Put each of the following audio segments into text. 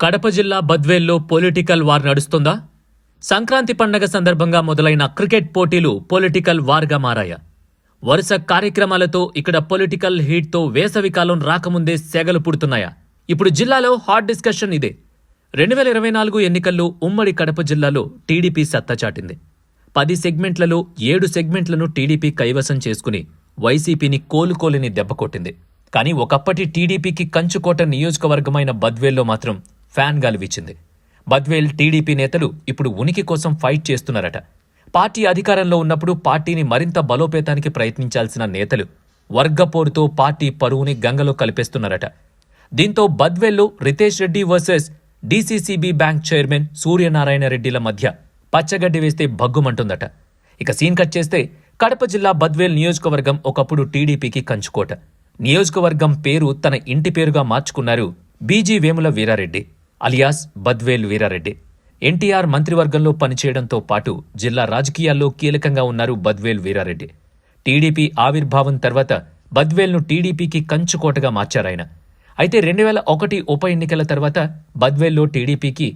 కడప జిల్లా బద్వేల్లో political war నడుస్తుందా? సంక్రాంతి పండగ సందర్భంగా మొదలైన క్రికెట్ పోటీలు పొలిటికల్ వార్గా మారాయా? వరుస కార్యక్రమాలతో ఇక్కడ పొలిటికల్ హీట్తో వేసవికాలం రాకముందే సెగలు పుడుతున్నాయా? ఇప్పుడు జిల్లాలో హాట్ డిస్కషన్ ఇదే. 2024 ఎన్నికల్లో ఉమ్మడి కడప జిల్లాలో టీడీపీ సత్తా చాటింది. 10 సెగ్మెంట్లలో 7 సెగ్మెంట్లను టీడీపీ కైవసం చేసుకుని వైసీపీని కోలుకోలేని దెబ్బకొట్టింది. కానీ ఒకప్పటి టీడీపీకి కంచుకోట నియోజకవర్గమైన బద్వేల్లో మాత్రం ఫ్యాన్ గాలి వీచింది. బద్వేల్ టీడీపీ నేతలు ఇప్పుడు ఉనికి కోసం ఫైట్ చేస్తున్నారట. పార్టీ అధికారంలో ఉన్నప్పుడు పార్టీని మరింత బలోపేతానికి ప్రయత్నించాల్సిన నేతలు వర్గపోరుతో పార్టీ పరువుని గంగలో కలిపేస్తున్నారట. దీంతో బద్వేల్లో Ritesh Reddy versus DCCB bank chairman Suryanarayana రెడ్డిల మధ్య పచ్చగడ్డి వేస్తే భగ్గుమంటుందట. ఇక సీన్ కట్ చేస్తే కడప జిల్లా బద్వేల్ నియోజకవర్గం ఒకప్పుడు టీడీపీకి కంచుకోట. నియోజకవర్గం పేరు తన ఇంటి పేరుగా మార్చుకున్నారు బీజీ వేముల వీరారెడ్డి అలియాస్ బద్వేల్ వీరారెడ్డి. ఎన్టీఆర్ మంత్రివర్గంలో పనిచేయడంతో పాటు జిల్లా రాజకీయాల్లో కీలకంగా ఉన్నారు బద్వేల్ వీరారెడ్డి. టీడీపీ ఆవిర్భావం తర్వాత బద్వేల్ను టీడీపీకి కంచుకోటగా మార్చారాయన. అయితే 2001 ఉప ఎన్నికల తర్వాత బద్వేల్లో టీడీపీకి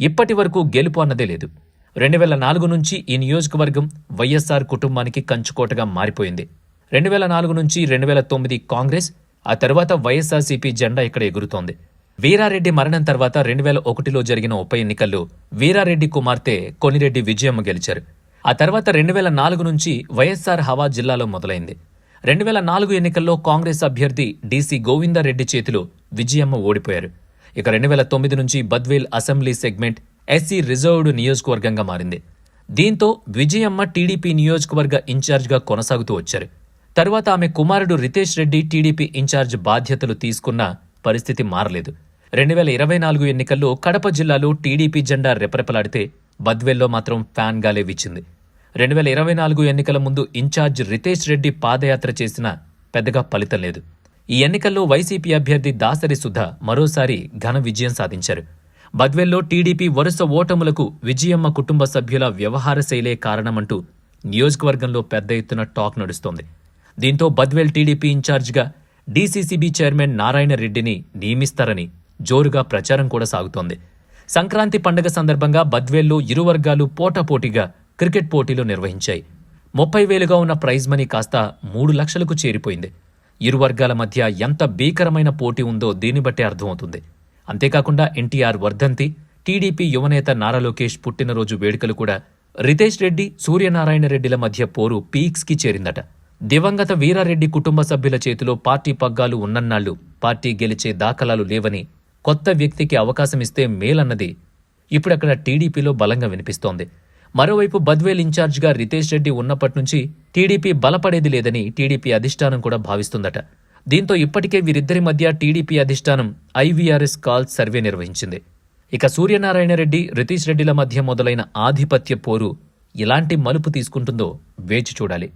ఇప్పటి వరకు గెలుపు అన్నదే లేదు. 2004 నుంచి ఈ నియోజకవర్గం వైఎస్ఆర్ కుటుంబానికి కంచుకోటగా మారిపోయింది. 2004 నుంచి 2009 కాంగ్రెస్, ఆ తర్వాత వైఎస్ఆర్సీపీ జెండా ఇక్కడ ఎగురుతోంది. వీరారెడ్డి మరణం తర్వాత 2001లో జరిగిన ఉప ఎన్నికల్లో వీరారెడ్డి కుమార్తె కొనిరెడ్డి విజయమ్మ గెలిచారు. ఆ తర్వాత 2004 నుంచి వైఎస్ఆర్ హవా జిల్లాలో మొదలైంది. 2004 ఎన్నికల్లో కాంగ్రెస్ అభ్యర్థి డీసీ గోవిందరెడ్డి చేతిలో విజయమ్మ ఓడిపోయారు. ఇక 2009 నుంచి Badvel assembly segment SC reserved నియోజకవర్గంగా మారింది. దీంతో విజయమ్మ టీడీపీ నియోజకవర్గ ఇన్ఛార్జిగా కొనసాగుతూ వచ్చారు. తరువాత ఆమె కుమారుడు రితేష్ రెడ్డి టీడీపీ ఇన్ఛార్జ్ బాధ్యతలు తీసుకున్న పరిస్థితి మారలేదు. 2024 ఎన్నికల్లో కడప జిల్లాలో టీడీపీ జెండా రెపరెపలాడితే బద్వేల్లో మాత్రం ఫ్యాన్ గాలే వీచింది. 2024 ఎన్నికల ముందు ఇన్ఛార్జ్ రితేష్ రెడ్డి పాదయాత్ర చేసినా పెద్దగా ఫలితం లేదు. ఈ ఎన్నికల్లో వైసీపీ అభ్యర్థి దాసరి సుధా మరోసారి ఘన విజయం సాధించారు. బద్వేల్లో టీడీపీ వరుస ఓటములకు విజయమ్మ కుటుంబ సభ్యుల వ్యవహార శైలే కారణమంటూ నియోజకవర్గంలో పెద్ద ఎత్తున టాక్ నడుస్తోంది. దీంతో బద్వేల్ టీడీపీ ఇన్ఛార్జిగా డీసీసీబీ చైర్మన్ నారాయణ రెడ్డిని నియమిస్తారని జోరుగా ప్రచారం కూడా సాగుతోంది. సంక్రాంతి పండుగ సందర్భంగా బద్వేల్లో ఇరు వర్గాలు పోటాపోటీగా క్రికెట్ పోటీలు నిర్వహించాయి. 30,000గా ఉన్న ప్రైజ్ మనీ కాస్త 3 లక్షలకు చేరిపోయింది. ఇరు వర్గాల మధ్య ఎంత భీకరమైన పోటీ ఉందో దీన్ని బట్టే అర్థమవుతుంది. అంతేకాకుండా ఎన్టీఆర్ వర్ధంతి, టీడీపీ యువనేత నారా లోకేష్ పుట్టినరోజు వేడుకలు కూడా రితేష్ రెడ్డి సూర్యనారాయణ రెడ్డిల మధ్య పోరు పీక్స్కి చేరిందట. దివంగత వీరారెడ్డి కుటుంబ సభ్యుల చేతిలో పార్టీ పగ్గాలు ఉన్నన్నాళ్లు పార్టీ గెలిచే దాఖలాలు లేవని, కొత్త వ్యక్తికి అవకాశమిస్తే మేలన్నది ఇప్పుడక్కడ టీడీపీలో బలంగా వినిపిస్తోంది. మరోవైపు బద్వేల్ ఇన్ఛార్జిగా రితేష్ రెడ్డి ఉన్నప్పటి నుంచి టీడీపీ బలపడేది లేదని టీడీపీ అధిష్టానం కూడా భావిస్తుందట. దీంతో ఇప్పటికే వీరిద్దరి మధ్య టీడీపీ అధిష్టానం ఐవీఆర్ఎస్ కాల్ సర్వే నిర్వహించింది. ఇక సూర్యనారాయణ రెడ్డి రితేష్ రెడ్డిల మధ్య మొదలైన ఆధిపత్య పోరు ఎలాంటి మలుపు తీసుకుంటుందో వేచి చూడాలి.